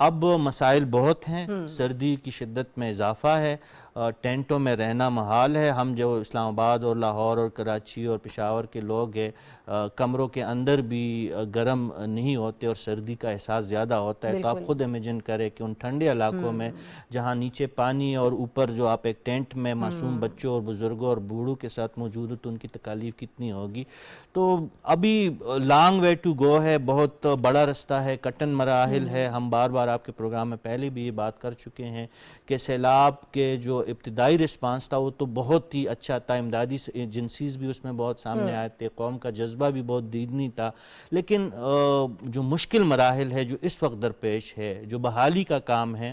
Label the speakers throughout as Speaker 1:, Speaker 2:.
Speaker 1: اب مسائل بہت ہیں، سردی کی شدت میں اضافہ ہے، ٹینٹوں میں رہنا محال ہے. ہم جو اسلام آباد اور لاہور اور کراچی اور پشاور کے لوگ ہیں، کمروں کے اندر بھی گرم نہیں ہوتے اور سردی کا احساس زیادہ ہوتا ہے. تو آپ خود امیجن کریں کہ ان ٹھنڈے علاقوں میں جہاں نیچے پانی اور اوپر جو آپ ایک ٹینٹ میں معصوم بچوں اور بزرگوں اور بوڑھوں کے ساتھ موجود ہو تو ان کی تکالیف کتنی ہوگی. تو ابھی لانگ وے ٹو گو ہے، بہت بڑا رستہ ہے، کٹن مراحل ہے. ہم بار بار آپ کے پروگرام میں پہلے بھی یہ بات کر چکے ہیں کہ سیلاب کے جو ابتدائی رسپانس تھا وہ تو بہت ہی اچھا تھا، امدادی ایجنسیز بھی اس میں بہت سامنے آئے تھے، قوم کا جذبہ بھی بہت دیدنی تھا. لیکن جو مشکل مراحل ہے جو اس وقت درپیش ہے، جو بحالی کا کام ہے،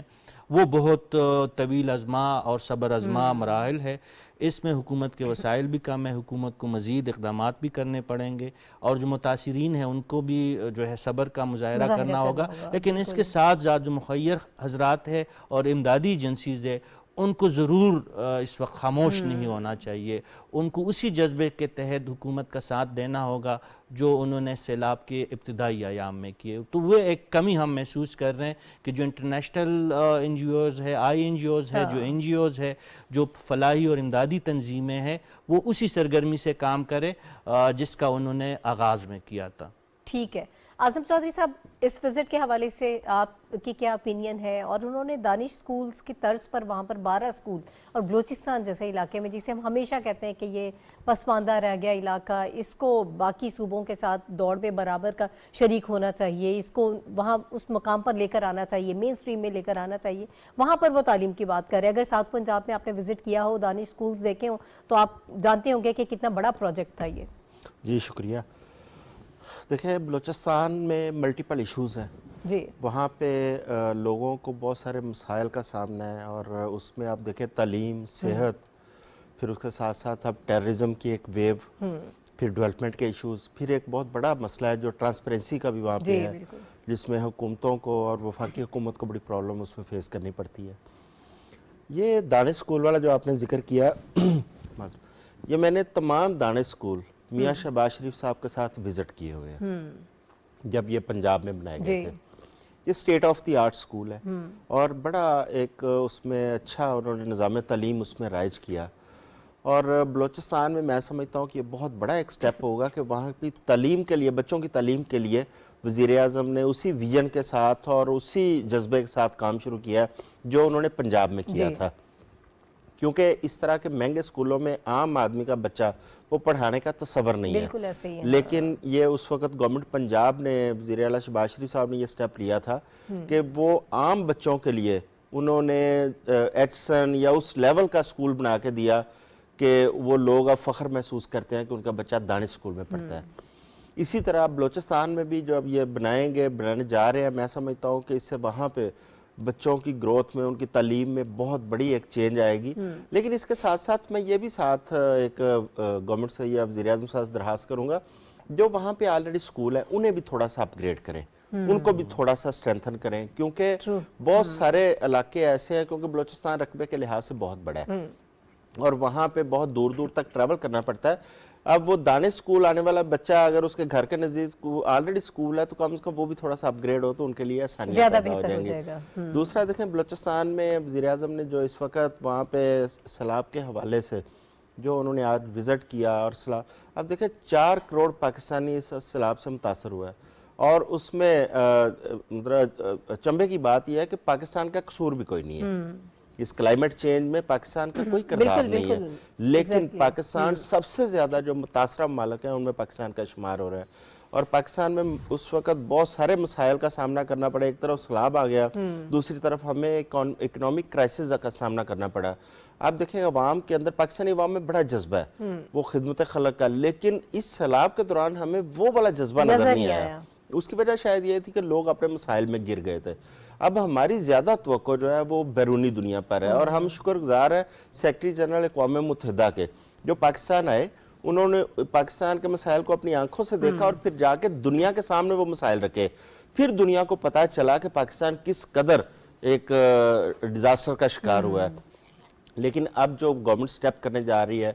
Speaker 1: وہ بہت طویل ازماں اور صبر ازماں مراحل ہے. اس میں حکومت کے وسائل بھی کم ہے، حکومت کو مزید اقدامات بھی کرنے پڑیں گے اور جو متاثرین ہیں ان کو بھی جو ہے صبر کا مظاہرہ کرنا ہوگا. لیکن اس کے ساتھ ساتھ جو مخیر حضرات ہے اور امدادی ایجنسیز ہے ان کو ضرور اس وقت خاموش نہیں ہونا چاہیے. ان کو اسی جذبے کے تحت حکومت کا ساتھ دینا ہوگا جو انہوں نے سیلاب کے ابتدائی ایام میں کیے. تو وہ ایک کمی ہم محسوس کر رہے ہیں کہ جو انٹرنیشنل این جی اوز ہے، آئی این جی اوز ہے، جو این جی اوز ہے، جو فلاحی اور امدادی تنظیمیں ہیں، وہ اسی سرگرمی سے کام کرے جس کا انہوں نے آغاز میں کیا تھا.
Speaker 2: ٹھیک ہے. اعظم چودھری صاحب، اس وزٹ کے حوالے سے آپ کی کیا اپینین ہے؟ اور انہوں نے دانش سکولز کی طرز پر وہاں پر 12 سکول اور بلوچستان جیسے علاقے میں جسے ہم ہمیشہ کہتے ہیں کہ یہ پسماندہ رہ گیا علاقہ، اس کو باقی صوبوں کے ساتھ دوڑ میں برابر کا شریک ہونا چاہیے، اس کو وہاں اس مقام پر لے کر آنا چاہیے، مین سٹریم میں لے کر آنا چاہیے، وہاں پر وہ تعلیم کی بات کر رہے ہیں. اگر ساؤتھ پنجاب میں آپ نے وزٹ کیا ہو، دانش سکولز دیکھے ہوں تو آپ جانتے ہوں گے کہ کتنا بڑا پروجیکٹ تھا یہ.
Speaker 3: جی شکریہ. دیکھیں بلوچستان میں ملٹیپل ایشوز ہیں
Speaker 2: جی.
Speaker 3: وہاں پہ لوگوں کو بہت سارے مسائل کا سامنا ہے اور اس میں آپ دیکھیں تعلیم، صحت، پھر اس کے ساتھ ساتھ اب ٹیررزم کی ایک ویو، پھر ڈیولپمنٹ کے ایشوز، پھر ایک بہت بڑا مسئلہ ہے جو ٹرانسپیرنسی کا بھی وہاں پہ ہے جس میں حکومتوں کو اور وفاقی حکومت کو بڑی پرابلم اس میں فیس کرنی پڑتی ہے. یہ دانش اسکول والا جو آپ نے ذکر کیا، یہ میں نے تمام دانش اسکول میاں شہباز شریف صاحب کے ساتھ وزٹ کیے ہوئے ہیں جب یہ پنجاب میں بنائے گئے تھے. یہ state of the art school ہے اور بڑا ایک اس میں اچھا انہوں نے نظام تعلیم اس میں رائج کیا. اور بلوچستان میں میں سمجھتا ہوں کہ یہ بہت بڑا ایک سٹیپ ہوگا کہ وہاں کی تعلیم کے لیے، بچوں کی تعلیم کے لیے وزیر اعظم نے اسی ویژن کے ساتھ اور اسی جذبے کے ساتھ کام شروع کیا جو انہوں نے پنجاب میں کیا تھا. کیونکہ اس طرح کے مہنگے اسکولوں میں عام آدمی کا بچہ وہ پڑھانے کا تصور نہیں ہے.
Speaker 2: بالکل ایسے ہی ہے.
Speaker 3: لیکن یہ اس وقت گورنمنٹ پنجاب نے، وزیر اعلیٰ شہباز شریف صاحب نے یہ سٹیپ لیا تھا کہ وہ عام بچوں کے لیے انہوں نے ایچسن یا اس لیول کا اسکول بنا کے دیا کہ وہ لوگ اب فخر محسوس کرتے ہیں کہ ان کا بچہ دانش اسکول میں پڑھتا ہے. اسی طرح بلوچستان میں بھی جو اب یہ بنانے جا رہے ہیں، میں سمجھتا ہوں کہ اس سے وہاں پہ بچوں کی گروتھ میں، ان کی تعلیم میں بہت بڑی ایک چینج آئے گی. لیکن اس کے ساتھ ساتھ میں یہ بھی ساتھ ایک گورنمنٹ سے یا وزیر اعظم سے درخواست کروں گا جو وہاں پہ آلریڈی اسکول ہے انہیں بھی تھوڑا سا اپ گریڈ کریں، ان کو بھی تھوڑا سا اسٹرینتھن کریں، کیونکہ بہت سارے علاقے ایسے ہیں، کیونکہ بلوچستان رقبے کے لحاظ سے بہت بڑا ہے اور وہاں پہ بہت دور دور تک ٹریول کرنا پڑتا ہے. اب وہ دانش سکول آنے والا بچہ اگر اس کے گھر کے نزدیک آلریڈی سکول ہے تو کم از کم وہ بھی تھوڑا سا اپ گریڈ ہو تو ان کے لیے آسانیاں پیدا ہو جائیں گی. دوسرا دیکھیں بلوچستان میں وزیر اعظم نے جو اس وقت وہاں پہ سیلاب کے حوالے سے جو انہوں نے آج وزٹ کیا اور سیلاب، اب دیکھیں 4 کروڑ پاکستانی اس سیلاب سے متاثر ہوا ہے اور اس میں چنبے کی بات یہ ہے کہ پاکستان کا قصور بھی کوئی نہیں ہے. اس کلائمیٹ چینج میں پاکستان کا کوئی کردار نہیں ہے، لیکن پاکستان سب سے زیادہ جو متاثرہ ممالک ہیں ان میں پاکستان کا شمار ہو رہا ہے. اور پاکستان میں اس وقت بہت سارے مسائل کا سامنا کرنا پڑا. ایک طرف سیلاب آ گیا، دوسری طرف ہمیں اکنامک کرائسس کا سامنا کرنا پڑا. آپ دیکھیں عوام کے اندر، پاکستانی عوام میں بڑا جذبہ ہے وہ خدمت خلق کا، لیکن اس سیلاب کے دوران ہمیں وہ والا جذبہ نظر نہیں آیا. اس کی وجہ شاید یہ تھی کہ لوگ اپنے مسائل میں گر گئے تھے. اب ہماری زیادہ توقع جو ہے وہ بیرونی دنیا پر ہے اور ہم شکر گزار ہیں سیکرٹری جنرل اقوام متحدہ کے جو پاکستان آئے، انہوں نے پاکستان کے مسائل کو اپنی آنکھوں سے دیکھا اور پھر جا کے دنیا کے سامنے وہ مسائل رکھے. پھر دنیا کو پتہ چلا کہ پاکستان کس قدر ایک ڈیزاسٹر کا شکار ہوا ہے. لیکن اب جو گورنمنٹ سٹیپ کرنے جا رہی ہے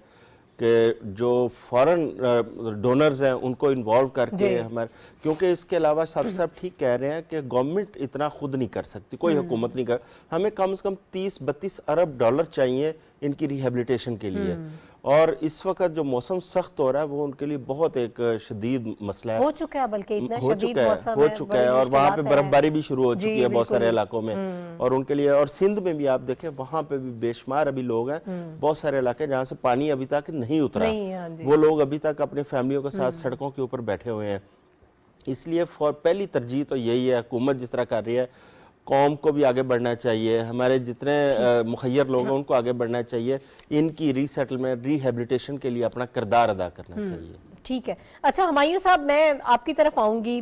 Speaker 3: کہ جو فورن ڈونرز ہیں ان کو انوالو کر کے ہمارے، کیونکہ اس کے علاوہ صاحب ٹھیک کہہ رہے ہیں کہ گورنمنٹ اتنا خود نہیں کر سکتی، کوئی حکومت نہیں ہمیں کم سے کم 30-32 ارب ڈالر چاہیے ان کی ریہیبلیٹیشن کے لیے، اور اس وقت جو موسم سخت ہو رہا ہے وہ ان کے لیے بہت ایک شدید مسئلہ ہے،
Speaker 2: ہو چکا ہے، بلکہ اتنا شدید موسم
Speaker 3: ہو چکا ہے، اور وہاں پہ برف باری بھی شروع ہو چکی ہے بہت سارے علاقوں میں، اور ان کے لیے، اور سندھ میں بھی آپ دیکھیں وہاں پہ بھی بے شمار ابھی لوگ ہیں، بہت سارے علاقے جہاں سے پانی ابھی تک نہیں اترا، وہ لوگ ابھی تک اپنے فیملیوں کے ساتھ سڑکوں کے اوپر بیٹھے ہوئے ہیں۔ اس لیے پہلی ترجیح تو یہی ہے، حکومت جس طرح کر رہی ہے، قوم کو بھی آگے بڑھنا چاہیے، ہمارے جتنے مخیر لوگ ہیں ان کو آگے بڑھنا چاہیے، ان کی ری سیٹلمنٹ، ری ہیبلیٹیشن کے لیے اپنا کردار ادا کرنا چاہیے۔
Speaker 2: ٹھیک ہے، اچھا ہمایوں صاحب میں آپ کی طرف آؤں گی،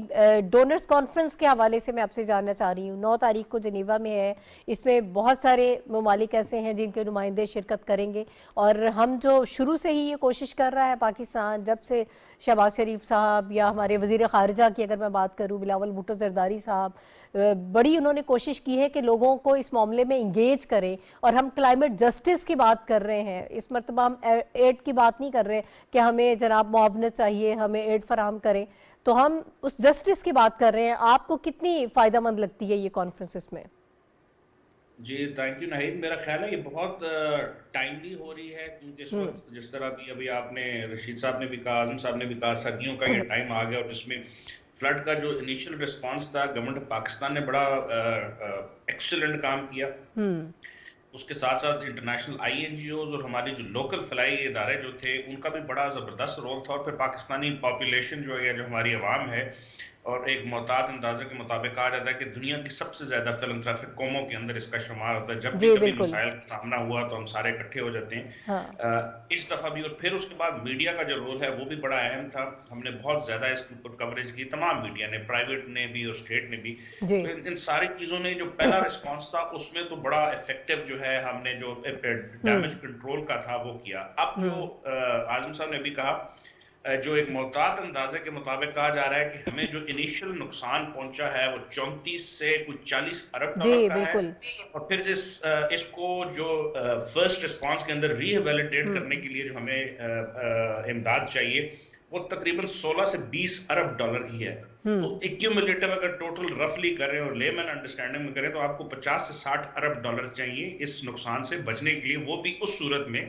Speaker 2: ڈونرز کانفرنس کے حوالے سے میں آپ سے جاننا چاہ رہی ہوں، 9 تاریخ کو جنیوا میں ہے، اس میں بہت سارے ممالک ایسے ہیں جن کے نمائندے شرکت کریں گے، اور ہم جو شروع سے ہی یہ کوشش کر رہا ہے پاکستان، جب سے شہباز شریف صاحب یا ہمارے وزیر خارجہ کی اگر میں بات کروں بلاول بھٹو زرداری صاحب، بڑی انہوں نے کوشش کی ہے کہ لوگوں کو اس معاملے میں انگیج کریں، اور ہم کلائمیٹ جسٹس کی بات کر رہے ہیں، اس مرتبہ ہم ایڈ کی بات نہیں کر رہے کہ ہمیں جناب معاونت چاہیے، ہمیں ایڈ فراہم کریں، تو ہم اس جسٹس کی بات کر رہے ہیں۔ آپ کو کتنی فائدہ مند لگتی ہے یہ کانفرنس اس میں؟
Speaker 4: جی تھینک یو ناہید، میرا خیال ہے یہ بہت ٹائملی ہو رہی ہے، کیونکہ اس وقت جس طرح کی ابھی آپ نے رشید صاحب نے بھی کہا، اعظم صاحب نے بھی کہا، سردیوں کا یہ ٹائم آ گیا، اور جس میں فلڈ کا جو انیشل رسپانس تھا، گورنمنٹ آف پاکستان نے بڑا ایکسلنٹ کام کیا، اس کے ساتھ ساتھ انٹرنیشنل آئی این جی اوز اور ہمارے جو لوکل فلاحی ادارے جو تھے ان کا بھی بڑا زبردست رول تھا، اور پھر پاکستانی پاپولیشن جو ہے، جو ہماری عوام ہے، اور ایک محتاط اندازے کے مطابق کہا جاتا ہے کہ دنیا کی سب سے زیادہ فلنتھرافک قوموں کے اندر اس کا شمار ہوتا ہے، جب بھی کبھی مسائل کا سامنا ہوا تو ہم سارے اکٹھے ہو جاتے ہیں، اس دفعہ بھی۔ اور پھر اس کے بعد میڈیا کا جو رول ہے وہ بھی بڑا اہم تھا، ہم نے بہت زیادہ اس کے اوپر کوریج کی، تمام میڈیا نے، پرائیویٹ نے بھی اور اسٹیٹ نے بھی، ان ساری چیزوں نے جو پہلا رسپانس تھا اس میں تو بڑا افیکٹو جو ہے ہم نے جو ڈیمیج کنٹرول کا تھا وہ کیا۔ اب جو اعظم صاحب نے بھی کہا، جو ایک محتاط اندازے کے مطابق کہا جا رہا ہے کہ ہمیں جو انیشل نقصان پہنچا ہے وہ 34 سے کچھ 40 ارب ڈالر کا ہے، اور پھر اس کو جو فرسٹ رسپانس کے اندر ری ہیبلیٹیٹ کرنے کے لیے جو ہمیں امداد چاہیے وہ تقریباً 16 سے 20 ارب ڈالر کی ہے۔ تو ایکیومولیٹو اگر ٹوٹل رفلی کریں اور لے مین انڈرسٹینڈنگ میں کریں تو آپ کو 50 سے 60 ارب ڈالر چاہیے اس نقصان سے بچنے کے لیے، وہ بھی اس صورت میں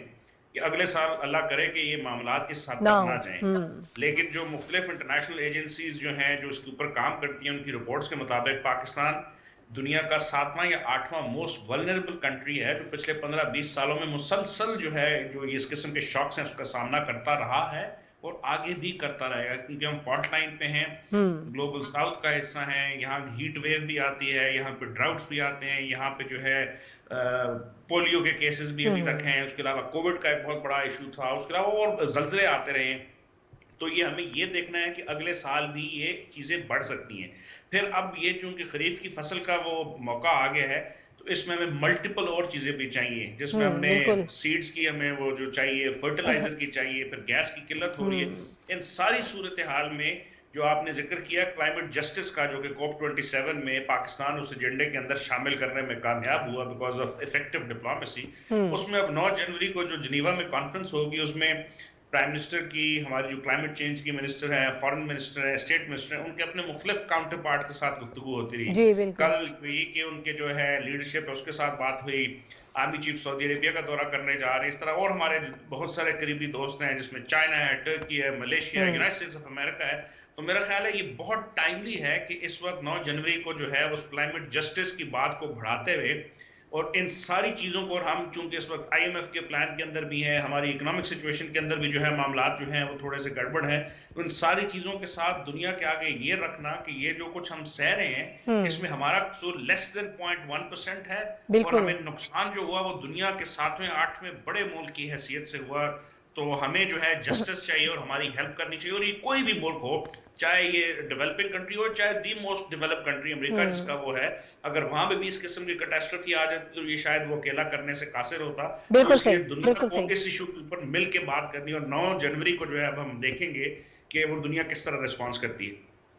Speaker 4: کہ اگلے سال اللہ کرے کہ یہ معاملات اس حد تک نہ جائیں۔ لیکن جو مختلف انٹرنیشنل ایجنسیز جو ہیں جو اس کے اوپر کام کرتی ہیں، ان کی رپورٹس کے مطابق پاکستان دنیا کا 7واں یا 8واں موسٹ ولنریبل کنٹری ہے، جو پچھلے 15-20 سالوں میں مسلسل جو ہے جو اس قسم کے شاکس ہیں اس کا سامنا کرتا رہا ہے اور آگے بھی کرتا رہے گا، کیونکہ ہم فالٹ لائن پہ ہیں، گلوبل ساؤتھ کا حصہ ہیں، یہاں ہیٹ ویو بھی آتی ہے، یہاں پہ ڈراؤٹس بھی آتے ہیں، یہاں پہ جو ہے پولیو کے کیسز بھی ابھی تک ہیں، اس کے علاوہ کووڈ کا ایک بہت بڑا ایشو تھا، اس کے علاوہ اور زلزلے آتے رہے ہیں۔ تو یہ ہمیں یہ دیکھنا ہے کہ اگلے سال بھی یہ چیزیں بڑھ سکتی ہیں۔ پھر اب یہ چونکہ خریف کی فصل کا وہ موقع آ گیا ہے تو اس میں ہمیں ملٹیپل اور چیزیں بھی چاہیے، جس میں ہم نے سیڈز کی ہمیں وہ جو چاہیے، فرٹیلائزر کی چاہیے، پھر گیس کی قلت ہو رہی ہے۔ ان ساری صورتحال میں جو آپ نے ذکر کیا کلائمیٹ جسٹس کا، جو کہ کوپ 27 میں پاکستان اس ایجنڈے کے اندر شامل کرنے میں کامیاب ہوا بیکاز آف افیکٹو ڈپلومیسی، اس میں اب 9 جنوری کو جو جنیوا میں کانفرنس ہوگی اس میں پرائم منسٹر کی، ہماری جو کلائمیٹ چینج کی منسٹر ہیں، فارن منسٹر ہیں، اسٹیٹ منسٹر ہیں، ان کے اپنے مختلف کاؤنٹر پارٹ کے ساتھ گفتگو ہوتی رہی۔ کل ہوئی کہ ان کے جو ہے لیڈرشپ ہے اس کے ساتھ بات ہوئی، آرمی چیف سعودی عربیہ کا دورہ کرنے جا رہے ہیں، اس طرح اور ہمارے بہت سارے قریبی دوست ہیں جس میں چائنا ہے، ٹرکی ہے، ملیشیا ہے، یونائٹڈ اسٹیٹس آف امریکہ ہے۔ تو میرا خیال ہے یہ بہت ٹائملی ہے کہ اس وقت 9 جنوری کو جو ہے اس کلائمیٹ جسٹس کی بات کو بڑھاتے ہوئے اور ان ساری چیزوں کو، اور ہم چونکہ اس وقت آئی ایم ایف کے پلان کے اندر بھی ہیں، ہماری اکنامک سچویشن کے اندر بھی جو ہے معاملات جو ہیں وہ تھوڑے سے گڑبڑ ہیں، تو ان ساری چیزوں کے ساتھ دنیا کے آگے یہ رکھنا کہ یہ جو کچھ ہم سہ رہے ہیں اس میں ہمارا قصور لیس دین 0.1% ہے، اور ہمیں نقصان جو ہوا وہ دنیا کے 7ویں 8ویں بڑے ملک کی حیثیت سے ہوا۔ تو ہمیں جو ہے جسٹس چاہیے اور ہماری ہیلپ کرنی چاہیے، اور یہ کوئی بھی ملک ہو، چاہے یہ ڈیولپنگ کنٹری ہو، چاہے دی موسٹ ڈیولپ کنٹری امریکہ جس کا وہ ہے، اگر وہاں پہ بھی اس قسم کی کیٹاسٹرفی آ جاتی تو یہ شاید وہ اکیلا کرنے سے قاصر ہوتا۔
Speaker 2: بالکل صحیح،
Speaker 4: دنیا کو اس ایشو کے اوپر مل کے بات کرنی، اور 9 جنوری کو جو ہے اب ہم دیکھیں گے کہ وہ دنیا کس طرح ریسپانس کرتی ہے۔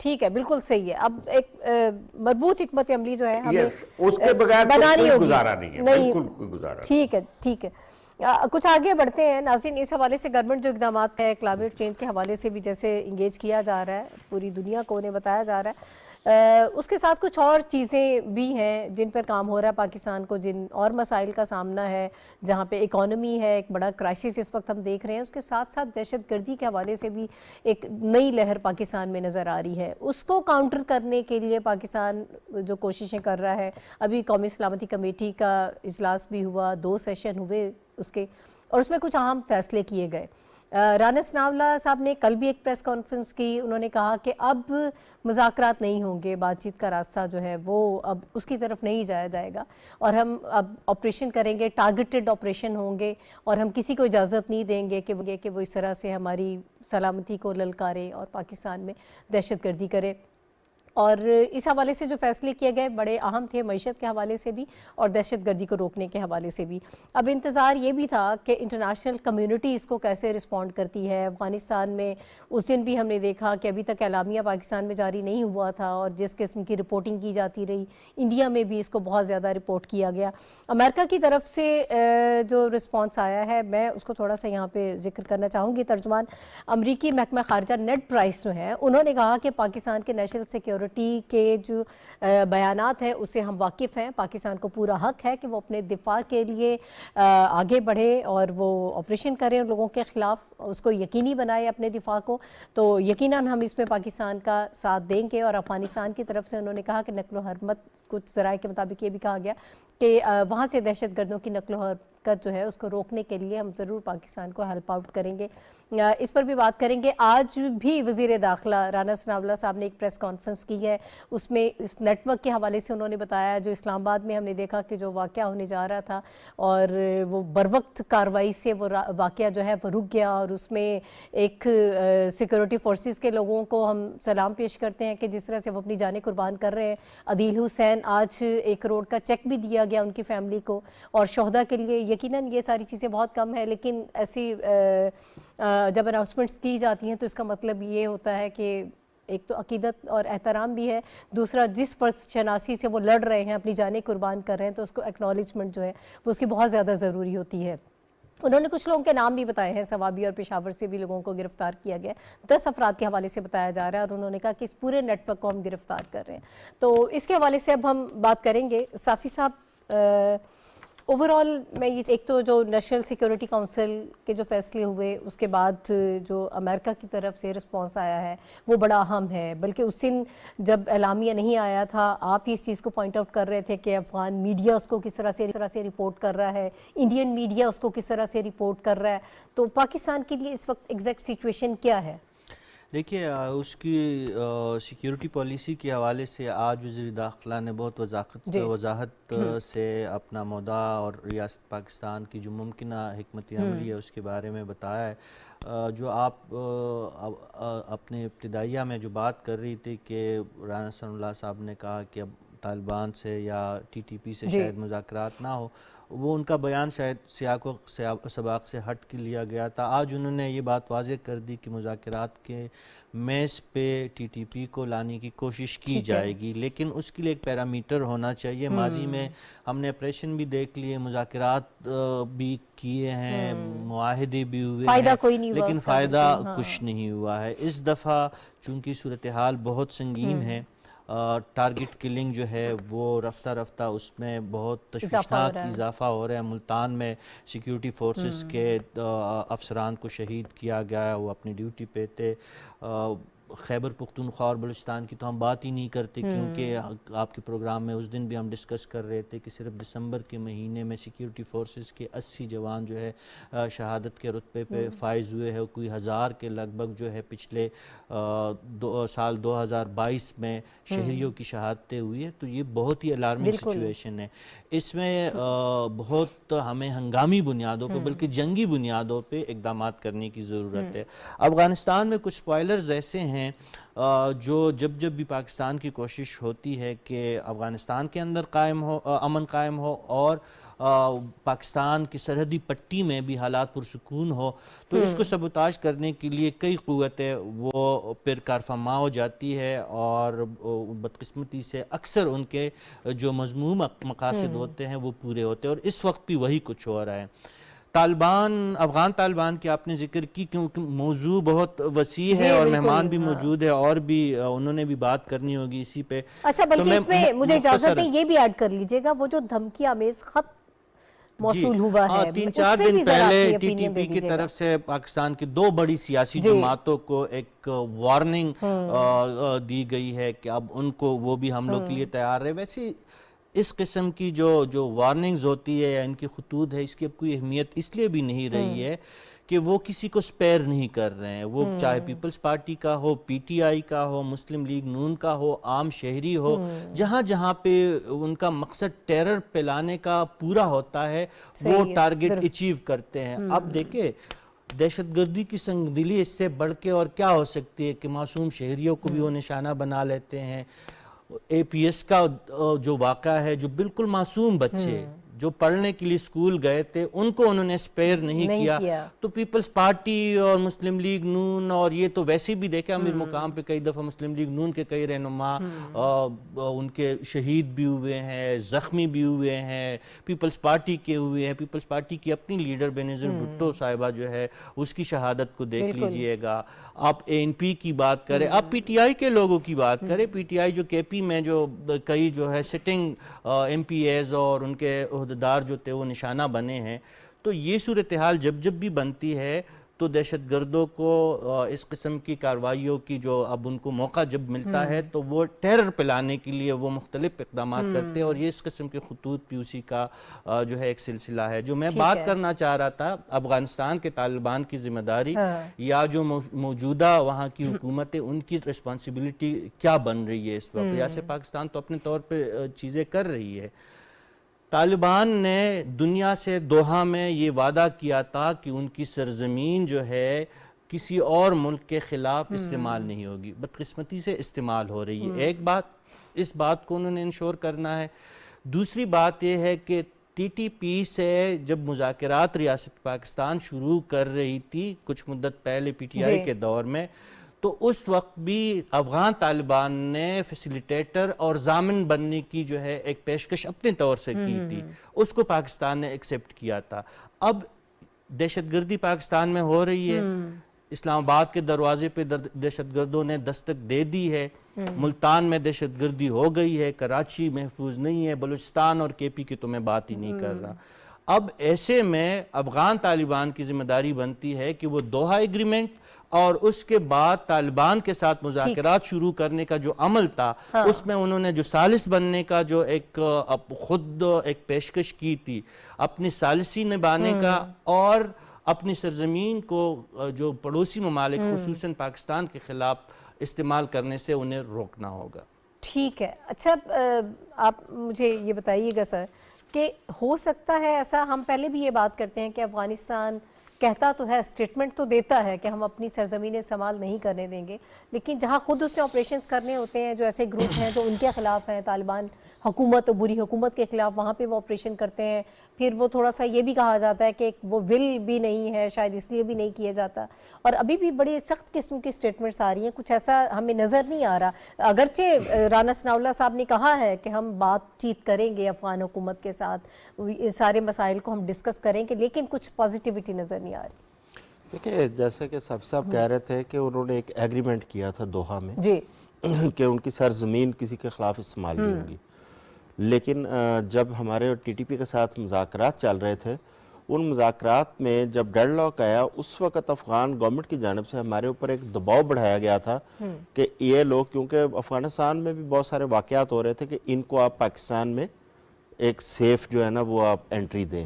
Speaker 2: ٹھیک ہے، بالکل صحیح ہے. اب ایک مربوط حکمت عملی جو ہے ہمیں
Speaker 5: یس، اس کے بغیر تو
Speaker 2: بنانی
Speaker 5: کوئی
Speaker 2: ہوگی.
Speaker 5: گزارا نہیں ہے، بالکل کوئی گزارا نہیں.
Speaker 2: ٹھیک ہے، ٹھیک ہے. کچھ آگے بڑھتے ہیں ناظرین. اس حوالے سے گورنمنٹ جو اقدامات ہے کلائمیٹ چینج کے حوالے سے بھی جیسے انگیج کیا جا رہا ہے، پوری دنیا کو انہیں بتایا جا رہا ہے، اس کے ساتھ کچھ اور چیزیں بھی ہیں جن پر کام ہو رہا ہے پاکستان کو، جن اور مسائل کا سامنا ہے، جہاں پہ اکانومی ہے، ایک بڑا کرائسس اس وقت ہم دیکھ رہے ہیں. اس کے ساتھ ساتھ دہشت گردی کے حوالے سے بھی ایک نئی لہر پاکستان میں نظر آ رہی ہے. اس کو کاؤنٹر کرنے کے لیے پاکستان جو کوششیں کر رہا ہے، ابھی قومی سلامتی کمیٹی کا اجلاس بھی ہوا، 2 سیشن ہوئے اس کے، اور اس میں کچھ اہم فیصلے کیے گئے. رانا ثناءاللہ صاحب نے کل بھی ایک پریس کانفرنس کی. انہوں نے کہا کہ اب مذاکرات نہیں ہوں گے، بات چیت کا راستہ جو ہے وہ اب اس کی طرف نہیں جایا جائے گا، اور ہم اب آپریشن کریں گے، ٹارگیٹڈ آپریشن ہوں گے، اور ہم کسی کو اجازت نہیں دیں گے کہ وہ اس طرح سے ہماری سلامتی کو للکارے اور پاکستان میں دہشت گردی کرے. اور اس حوالے سے جو فیصلے کیے گئے بڑے اہم تھے، معیشت کے حوالے سے بھی اور دہشت گردی کو روکنے کے حوالے سے بھی. اب انتظار یہ بھی تھا کہ انٹرنیشنل کمیونٹی اس کو کیسے رسپونڈ کرتی ہے. افغانستان میں اس دن بھی ہم نے دیکھا کہ ابھی تک اعلامیہ پاکستان میں جاری نہیں ہوا تھا، اور جس قسم کی رپورٹنگ کی جاتی رہی، انڈیا میں بھی اس کو بہت زیادہ رپورٹ کیا گیا. امریکہ کی طرف سے جو رسپانس آیا ہے، میں اس کو تھوڑا سا یہاں پہ ذکر کرنا چاہوں گی. ترجمان امریکی محکمہ خارجہ نیڈ پرائس جو ہیں، انہوں نے کہا کہ پاکستان کے نیشنل سیکیورٹی کے جو بیانات ہیں اس سے ہم واقف ہیں. پاکستان کو پورا حق ہے کہ وہ اپنے دفاع کے لیے آگے بڑھے اور وہ آپریشن کریں لوگوں کے خلاف، اس کو یقینی بنائے اپنے دفاع کو. تو یقیناً ہم اس میں پاکستان کا ساتھ دیں گے. اور افغانستان کی طرف سے انہوں نے کہا کہ نقل و حرکت، کچھ ذرائع کے مطابق یہ بھی کہا گیا کہ وہاں سے دہشت گردوں کی نقل و حرکت جو ہے اس کو روکنے کے لیے ہم ضرور پاکستان کو ہیلپ آؤٹ کریں گے. اس پر بھی بات کریں گے. آج بھی وزیر داخلہ رانا ثناءاللہ صاحب نے ایک پریس کانفرنس کی ہے، اس میں اس نیٹ ورک کے حوالے سے انہوں نے بتایا جو اسلام آباد میں ہم نے دیکھا کہ جو واقعہ ہونے جا رہا تھا اور وہ بروقت کارروائی سے وہ واقعہ جو ہے وہ رک گیا، اور اس میں ایک سیکورٹی فورسز کے لوگوں کو ہم سلام پیش کرتے ہیں کہ جس طرح سے وہ اپنی جانیں قربان کر رہے ہیں. عدیل حسین، آج 1 کروڑ کا چیک بھی دیا گیا ان کی فیملی کو، اور شہداء کے لیے. یقیناً یہ ساری چیزیں بہت کم ہیں، لیکن ایسی جب اناؤنسمنٹس کی جاتی ہیں تو اس کا مطلب یہ ہوتا ہے کہ ایک تو عقیدت اور احترام بھی ہے، دوسرا جس فرض شناسی سے وہ لڑ رہے ہیں، اپنی جانیں قربان کر رہے ہیں، تو اس کو ایکنالجمنٹ جو ہے وہ اس کی بہت زیادہ ضروری ہوتی ہے. انہوں نے کچھ لوگوں کے نام بھی بتائے ہیں، سوابی اور پشاور سے بھی لوگوں کو گرفتار کیا گیا، 10 افراد کے حوالے سے بتایا جا رہا ہے، اور انہوں نے کہا کہ اس پورے نیٹ ورک کو ہم گرفتار کر رہے ہیں. تو اس کے حوالے سے اب ہم بات کریں گے. صافی صاحب، اوورآل میں یہ ایک تو جو نیشنل سیکیورٹی کونسل کے جو فیصلے ہوئے، اس کے بعد جو امریکہ کی طرف سے رسپانس آیا ہے وہ بڑا اہم ہے. بلکہ اس دن جب اعلامیہ نہیں آیا تھا، آپ اس چیز کو پوائنٹ آؤٹ کر رہے تھے کہ افغان میڈیا اس کو کس طرح سے رپورٹ کر رہا ہے، انڈین میڈیا اس کو کس طرح سے رپورٹ کر رہا ہے. تو پاکستان کے لیے اس وقت ایگزیکٹ سچویشن کیا ہے؟
Speaker 1: دیکھیے، اس کی سیکیورٹی پالیسی کے حوالے سے آج وزیر داخلہ نے بہت وضاحت سے اپنا مدعا اور ریاست پاکستان کی جو ممکنہ حکمت عملی ہے اس کے بارے میں بتایا ہے. جو آپ اپنے ابتدائیہ میں جو بات کر رہی تھی کہ رانا ثناءاللہ صاحب نے کہا کہ اب طالبان سے یا ٹی ٹی پی سے شاید مذاکرات نہ ہو، وہ ان کا بیان شاید سیاق و سباق سے ہٹ کے لیا گیا تھا. آج انہوں نے یہ بات واضح کر دی کہ مذاکرات کے میز پہ ٹی ٹی پی کو لانے کی کوشش کی جائے گی، لیکن اس کے لیے ایک پیرامیٹر ہونا چاہیے. ماضی میں ہم نے آپریشن بھی دیکھ لیے، مذاکرات بھی کیے ہیں، معاہدے بھی ہوئے ہیں، لیکن فائدہ کچھ نہیں ہوا ہے. اس دفعہ چونکہ صورتحال بہت سنگین ہے، ٹارگٹ کلنگ جو ہے وہ رفتہ رفتہ اس میں بہت تشویشناک اضافہ ہو رہا ہے. ملتان میں سیکیورٹی فورسز کے افسران کو شہید کیا گیا، وہ اپنی ڈیوٹی پہ تھے. خیبر پختونخوا اور بلوچستان کی تو ہم بات ہی نہیں کرتے، کیونکہ آپ کے پروگرام میں اس دن بھی ہم ڈسکس کر رہے تھے کہ صرف دسمبر کے مہینے میں سیکیورٹی فورسز کے 80 جوان جو ہے شہادت کے رتبے پہ فائز ہوئے ہیں. کوئی 1000 کے لگ بھگ جو ہے پچھلے سال 2022 میں شہریوں کی شہادتیں ہوئی ہے. تو یہ بہت ہی الارمنگ سچویشن ہے. اس میں بہت ہمیں ہنگامی بنیادوں پہ بلکہ جنگی بنیادوں پہ اقدامات کرنے کی ضرورت ہے. افغانستان میں کچھ سپوائلرز ایسے ہیں جو جب بھی پاکستان کی کوشش ہوتی ہے کہ افغانستان کے اندر امن قائم ہو اور پاکستان کی سرحدی پٹی میں بھی حالات پرسکون ہو، تو اس کو سبوتاژ کرنے کے لیے کئی قوتیں وہ پھر کارفرما ہو جاتی ہے، اور بدقسمتی سے اکثر ان کے جو مذموم مقاصد ہوتے ہیں وہ پورے ہوتے ہیں، اور اس وقت بھی وہی کچھ ہو رہا ہے۔ طالبان، افغان طالبان کی آپ نے ذکر کی کیونکہ موضوع بہت وسیع ہے اور مہمان بھی موجود ہے، اور بھی انہوں نے بھی بات کرنی ہوگی اسی پہ۔
Speaker 2: اچھا، بلکہ اس میں مجھے اجازت دیں یہ بھی ایڈ کر لیجئے گا، وہ جو دھمکی آمیز خط موصول ہوا ہے،
Speaker 1: 3-4 دن پہلے ٹی ٹی پی کی طرف سے پاکستان کی 2 بڑی سیاسی جماعتوں کو ایک وارننگ دی گئی ہے کہ اب ان کو وہ بھی حملوں کے لیے تیار ہے۔ ویسے اس قسم کی جو وارننگز ہوتی ہے یا ان کی خطوط ہے، اس کی اب کوئی اہمیت اس لیے بھی نہیں رہی ہے کہ وہ کسی کو سپیر نہیں کر رہے ہیں، وہ چاہے پیپلز پارٹی کا ہو، پی ٹی آئی کا ہو، مسلم لیگ نون کا ہو، عام شہری ہو، جہاں جہاں پہ ان کا مقصد ٹیرر پھیلانے کا پورا ہوتا ہے وہ ٹارگٹ اچیو کرتے ہیں۔ اب دیکھیں دہشت گردی کی سنگ دلی اس سے بڑھ کے اور کیا ہو سکتی ہے کہ معصوم شہریوں کو بھی وہ نشانہ بنا لیتے ہیں۔ اے پی ایس کا جو واقعہ ہے، جو بالکل معصوم بچے جو پڑھنے کے لیے اسکول گئے تھے ان کو انہوں نے سپیر نہیں کیا، تو پیپلز پارٹی اور مسلم لیگ نون، اور یہ تو ویسے بھی دیکھیں امیر مقام پہ کئی دفعہ مسلم لیگ نون کے کئی رہنما ان کے شہید بھی ہوئے ہیں، زخمی بھی ہوئے ہیں، پیپلز پارٹی کے ہوئے ہیں۔ پیپلز پارٹی کی اپنی لیڈر بینظیر بھٹو صاحبہ جو ہے اس کی شہادت کو دیکھ لیجئے گا۔ آپ اے این پی کی بات کریں، آپ پی ٹی آئی کے لوگوں کی بات کریں، پی ٹی آئی جو کے پی میں جو کئی جو ہے سٹنگ ایم پی ایز اور ان کے عہدیدار جو تھے وہ نشانہ بنے ہیں، تو یہ صورتحال جب بھی بنتی ہے تو دہشت گردوں کو اس قسم کی کارروائیوں کی جو اب ان کو موقع جب ملتا ہے تو وہ ٹیرر پھیلانے کے لیے وہ مختلف اقدامات کرتے ہیں، اور یہ اس قسم کے خطوط بھی اسی کا جو ہے ایک سلسلہ ہے۔ جو میں بات کرنا چاہ رہا تھا، افغانستان کے طالبان کی ذمہ داری یا جو موجودہ وہاں کی حکومت ہے ان کی ریسپانسبلٹی کیا بن رہی ہے اس وقت؟ ریاست پاکستان تو اپنے طور پہ چیزیں کر رہی ہے۔ طالبان نے دنیا سے دوحہ میں یہ وعدہ کیا تھا کہ ان کی سرزمین جو ہے کسی اور ملک کے خلاف استعمال نہیں ہوگی، بدقسمتی سے استعمال ہو رہی ہے۔ ایک بات، اس بات کو انہوں نے انشور کرنا ہے۔ دوسری بات یہ ہے کہ ٹی ٹی پی سے جب مذاکرات ریاست پاکستان شروع کر رہی تھی کچھ مدت پہلے پی ٹی آئی کے دور میں، تو اس وقت بھی افغان طالبان نے فیسیلیٹیٹر اور ضامن بننے کی جو ہے ایک پیشکش اپنے طور سے کی تھی، اس کو پاکستان نے ایکسیپٹ کیا تھا۔ اب دہشت گردی پاکستان میں ہو رہی ہے، اسلام آباد کے دروازے پہ دہشت گردوں نے دستک دے دی ہے، ملتان میں دہشت گردی ہو گئی ہے، کراچی محفوظ نہیں ہے، بلوچستان اور کے پی کی تو میں بات ہی نہیں کر رہا۔ اب ایسے میں افغان طالبان کی ذمہ داری بنتی ہے کہ وہ دوحہ ایگریمنٹ اور اس کے بعد طالبان کے ساتھ مذاکرات شروع کرنے کا جو عمل تھا اس میں انہوں نے جو ثالث بننے کا جو ایک خود ایک پیشکش کی تھی، اپنی ثالثی نبھانے کا اور اپنی سرزمین کو جو پڑوسی ممالک خصوصاً پاکستان کے خلاف استعمال کرنے سے انہیں روکنا ہوگا۔
Speaker 2: ٹھیک ہے، اچھا آپ مجھے یہ بتائیے گا سر کہ ہو سکتا ہے ایسا، ہم پہلے بھی یہ بات کرتے ہیں کہ افغانستان کہتا تو ہے، اسٹیٹمنٹ تو دیتا ہے کہ ہم اپنی سرزمینیں استعمال نہیں کرنے دیں گے، لیکن جہاں خود اس نے آپریشنز کرنے ہوتے ہیں، جو ایسے گروپ ہیں جو ان کے خلاف ہیں، طالبان حکومت اور بری حکومت کے خلاف، وہاں پہ وہ آپریشن کرتے ہیں، پھر وہ تھوڑا سا یہ بھی کہا جاتا ہے کہ وہ ول بھی نہیں ہے، شاید اس لیے بھی نہیں کیا جاتا، اور ابھی بھی بڑی سخت قسم کی سٹیٹمنٹس آ رہی ہیں، کچھ ایسا ہمیں نظر نہیں آ رہا۔ اگرچہ رانا ثناء اللہ صاحب نے کہا ہے کہ ہم بات چیت کریں گے افغان حکومت کے ساتھ، اس سارے مسائل کو ہم ڈسکس کریں گے، لیکن کچھ پازیٹیوٹی نظر نہیں آ رہی۔
Speaker 3: دیکھیں جیسے کہ صاحب کہہ رہے تھے کہ انہوں نے ایک ایگریمنٹ کیا تھا دوحہ میں
Speaker 2: جی
Speaker 3: کہ ان کی سرزمین کسی کے خلاف استعمال نہیں ہوگی، لیکن جب ہمارے ٹی ٹی پی کے ساتھ مذاکرات چل رہے تھے، ان مذاکرات میں جب ڈیڈ لاک آیا اس وقت افغان گورنمنٹ کی جانب سے ہمارے اوپر ایک دباؤ بڑھایا گیا تھا کہ یہ لوگ، کیونکہ افغانستان میں بھی بہت سارے واقعات ہو رہے تھے کہ ان کو آپ پاکستان میں ایک سیف جو ہے نا وہ آپ انٹری دیں،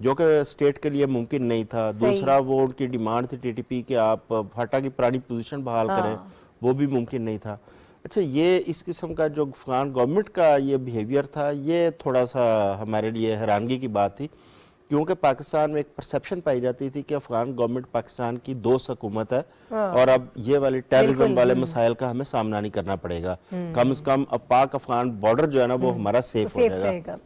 Speaker 3: جو کہ اسٹیٹ کے لیے ممکن نہیں تھا۔ دوسرا وہ ان کی ڈیمانڈ تھی ٹی ٹی پی کہ آپ فاٹا کی پرانی پوزیشن بحال کریں، وہ بھی ممکن نہیں تھا۔ اچھا، یہ اس قسم کا جو افغان گورنمنٹ کا یہ بیہیویئر تھا، یہ تھوڑا سا ہمارے لیے حیرانگی کی بات تھی، کیونکہ پاکستان میں ایک پرسیپشن پائی جاتی تھی کہ افغان گورنمنٹ پاکستان کی دوست حکومت ہے اور اب یہ والے ٹیررزم والے مسائل کا ہمیں سامنا نہیں کرنا پڑے گا، کم از کم اب پاک افغان بارڈر جو ہے نا وہ ہمارا سیف ہو جائے گا۔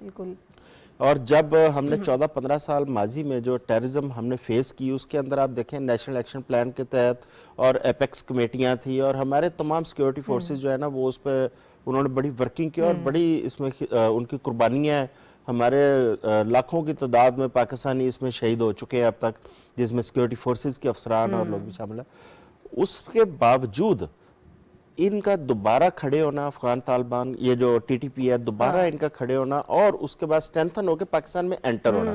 Speaker 3: اور جب ہم نے 14-15 سال ماضی میں جو ٹیررزم ہم نے فیس کی، اس کے اندر آپ دیکھیں نیشنل ایکشن پلان کے تحت اور ایپیکس کمیٹیاں تھیں اور ہمارے تمام سیکیورٹی فورسز جو ہے نا وہ اس پہ انہوں نے بڑی ورکنگ کی اور بڑی اس میں ان کی قربانیاں ہیں. ہمارے لاکھوں کی تعداد میں پاکستانی اس میں شہید ہو چکے ہیں اب تک، جس میں سیکیورٹی فورسز کے افسران اور لوگ بھی شامل ہیں. اس کے باوجود ان کا دوبارہ کھڑے ہونا، افغان طالبان یہ جو ٹی ٹی پی ہے دوبارہ ان کا کھڑے ہونا اور اس کے بعد اسٹرینتھن ہو کے پاکستان میں انٹر ہونا،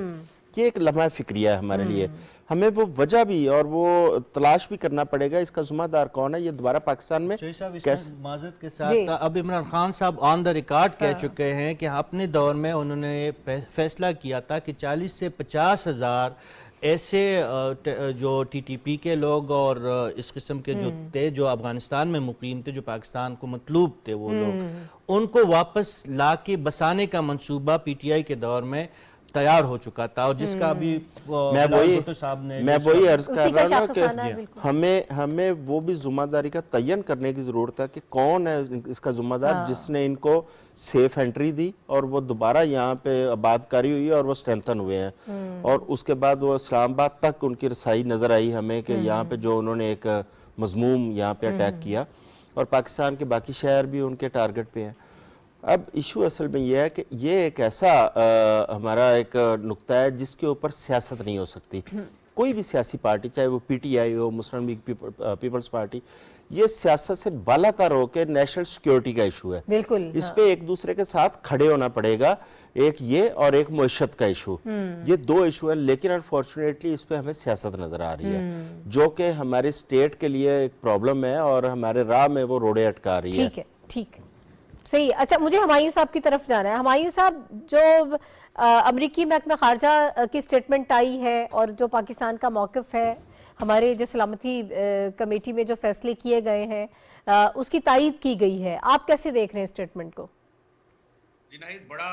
Speaker 3: یہ ایک لمحہ فکریہ ہے ہمارے لیے. ہمیں وہ وجہ بھی اور وہ تلاش بھی کرنا پڑے گا اس کا ذمہ دار کون ہے. یہ دوبارہ پاکستان میں
Speaker 1: معذرت کے ساتھ اب عمران خان صاحب آن دا ریکارڈ کہہ چکے ہیں کہ اپنے دور میں انہوں نے فیصلہ کیا تھا کہ 40 سے 50 ہزار ایسے جو ٹی ٹی پی کے لوگ اور اس قسم کے جو تھے جو افغانستان میں مقیم تھے، جو پاکستان کو مطلوب تھے، وہ لوگ ان کو واپس لا کے بسانے کا منصوبہ پی ٹی آئی کے دور میں تیار ہو چکا تھا، اور جس کا بھی
Speaker 3: میں وہی عرض کر رہا ہوں کہ ہمیں وہ بھی ذمہ داری کا تعین کرنے کی ضرورت ہے کہ کون ہے اس کا ذمہ دار جس نے ان کو سیف انٹری دی اور وہ دوبارہ یہاں پہ آباد کاری ہوئی اور وہ اسٹرینتھن ہوئے ہیں، اور اس کے بعد وہ اسلام آباد تک ان کی رسائی نظر آئی ہمیں کہ یہاں پہ جو انہوں نے ایک مضموم یہاں پہ اٹیک کیا، اور پاکستان کے باقی شہر بھی ان کے ٹارگٹ پہ ہیں. اب ایشو اصل میں یہ ہے کہ یہ ایک ایسا ہمارا ایک نقطہ ہے جس کے اوپر سیاست نہیں ہو سکتی. کوئی بھی سیاسی پارٹی، چاہے وہ پی ٹی آئی ہو، مسلم لیگ پیپلز پارٹی، یہ سیاست سے بالا تر ہو کے نیشنل سیکیورٹی کا ایشو ہے.
Speaker 2: بالکل
Speaker 3: اس پہ ایک دوسرے کے ساتھ کھڑے ہونا پڑے گا. ایک یہ اور ایک معیشت کا ایشو، یہ دو ایشو ہیں، لیکن انفارچونیٹلی اس پہ ہمیں سیاست نظر آ رہی ہے جو کہ ہماری اسٹیٹ کے لیے ایک پرابلم ہے اور ہمارے راہ میں وہ روڑے اٹکا رہی ہے.
Speaker 2: ٹھیک ہے، صحیح. اچھا، مجھے ہمایوں صاحب کی طرف جانا ہے. ہمایوں صاحب، جو امریکی محکمہ خارجہ کی سٹیٹمنٹ آئی ہے اور جو پاکستان کا موقف ہے، ہمارے جو سلامتی کمیٹی میں جو فیصلے کیے گئے ہیں اس کی تائید کی گئی ہے، آپ کیسے دیکھ رہے ہیں سٹیٹمنٹ کو؟
Speaker 4: جی ناہید، بڑا